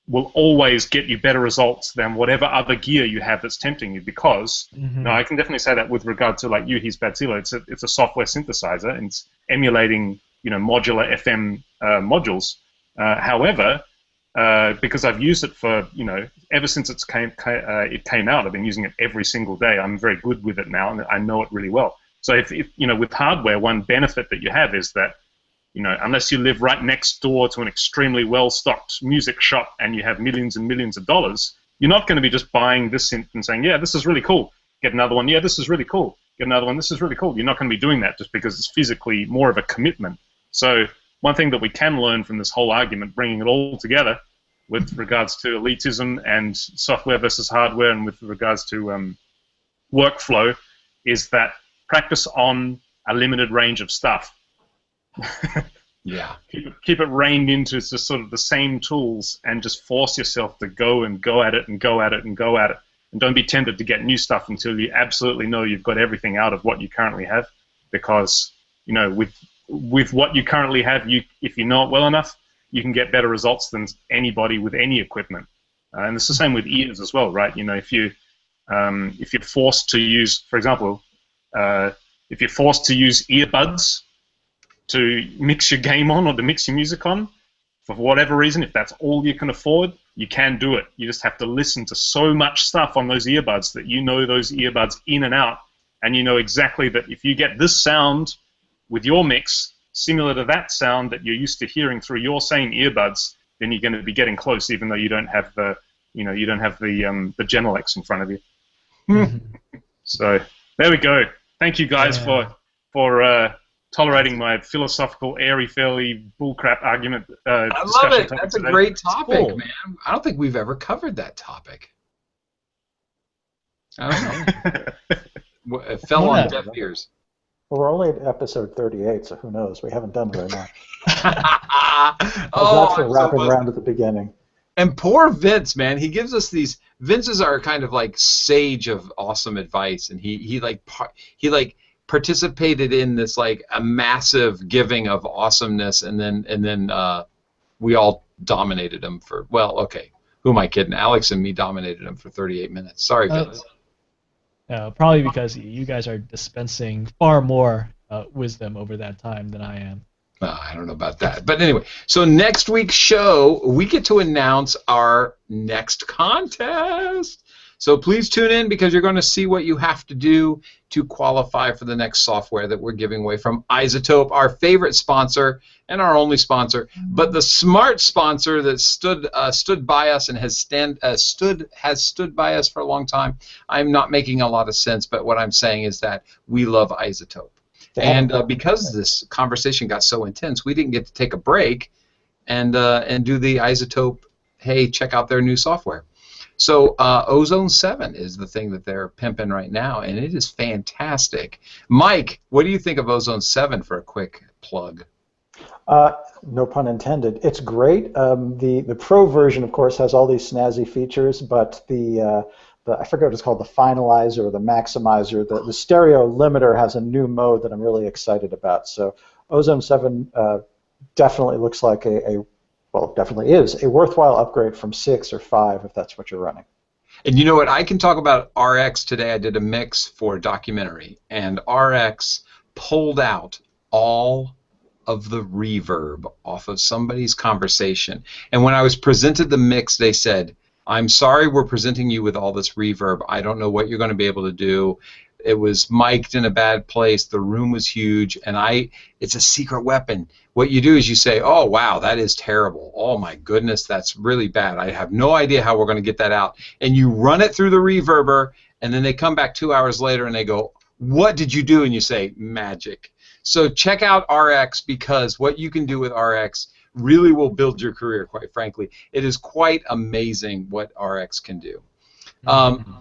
will always get you better results than whatever other gear you have that's tempting you, because I can definitely say that with regard to like Yuhi's Badzilla, it's a software synthesizer and it's emulating modular FM modules. However, because I've used it for ever since it came out, I've been using it every single day. I'm very good with it now and I know it really well. So if with hardware, one benefit that you have is that unless you live right next door to an extremely well-stocked music shop and you have millions and millions of dollars, you're not going to be just buying this synth and saying, yeah, this is really cool. Get another one. Yeah, this is really cool. Get another one. This is really cool. You're not going to be doing that just because it's physically more of a commitment. So one thing that we can learn from this whole argument, bringing it all together with regards to elitism and software versus hardware and with regards to workflow, is that practice on a limited range of stuff. Yeah. Keep it reined into just sort of the same tools and just force yourself to go and go at it and go at it and go at it. And don't be tempted to get new stuff until you absolutely know you've got everything out of what you currently have. Because, with what you currently have, if you know it well enough, you can get better results than anybody with any equipment. And it's the same with ears as well, right? If you're forced to use, for example, if you're forced to use earbuds to mix your game on or to mix your music on, for whatever reason, if that's all you can afford, you can do it. You just have to listen to so much stuff on those earbuds that you know those earbuds in and out, and you know exactly that if you get this sound with your mix similar to that sound that you're used to hearing through your same earbuds, then you're going to be getting close, even though you don't have the the Genelex in front of you. So there we go. Thank you guys for tolerating my philosophical, airy-fairy bullcrap argument. I love it. That's a great topic, man. I don't think we've ever covered that topic. I don't know. It fell on deaf ears. Well, we're only at episode 38, so who knows? We haven't done very much. Wrapping around at the beginning. And poor Vince, man. He gives us these. Vinces are kind of like sage of awesome advice, and he participated in this like a massive giving of awesomeness, and then we all dominated him for, well, okay, who am I kidding? Alex and me dominated him for 38 minutes. Sorry, Vince. Probably because you guys are dispensing far more wisdom over that time than I am. I don't know about that. But anyway, so next week's show, we get to announce our next contest. So please tune in because you're going to see what you have to do to qualify for the next software that we're giving away from iZotope, our favorite sponsor and our only sponsor, but the smart sponsor that stood by us and has stood by us for a long time. I'm not making a lot of sense, but what I'm saying is that we love iZotope. And because this conversation got so intense, we didn't get to take a break and do the iZotope, hey, check out their new software. So Ozone 7 is the thing that they're pimping right now, and it is fantastic. Mike, what do you think of Ozone 7 for a quick plug? No pun intended. It's great. The Pro version, of course, has all these snazzy features, but the I forget what it's called, the finalizer or the maximizer, the stereo limiter has a new mode that I'm really excited about. So Ozone 7 definitely looks like definitely is a worthwhile upgrade from 6 or 5 if that's what you're running. And you know what? I can talk about RX today. I did a mix for a documentary, and RX pulled out all of the reverb off of somebody's conversation. And when I was presented the mix, they said, I'm sorry we're presenting you with all this reverb. I don't know what you're going to be able to do. It was mic'd in a bad place. The room was huge, and it's a secret weapon. What you do is you say, oh, wow, that is terrible. Oh, my goodness, that's really bad. I have no idea how we're going to get that out. And you run it through the reverber, and then they come back 2 hours later, and they go, what did you do? And you say, magic. So check out RX, because what you can do with RX really will build your career, quite frankly. It is quite amazing what RX can do.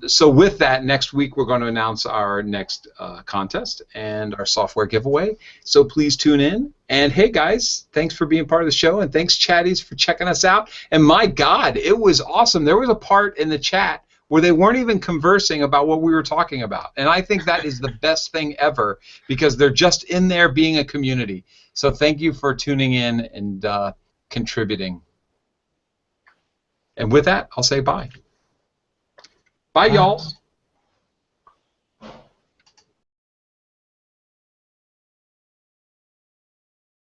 So with that, next week we're going to announce our next contest and our software giveaway. So please tune in. And hey guys, thanks for being part of the show, and thanks chatties for checking us out. And my God, it was awesome. There was a part in the chat where they weren't even conversing about what we were talking about. And I think that is the best thing ever, because they're just in there being a community. So thank you for tuning in and contributing. And with that, I'll say bye. Bye, y'all.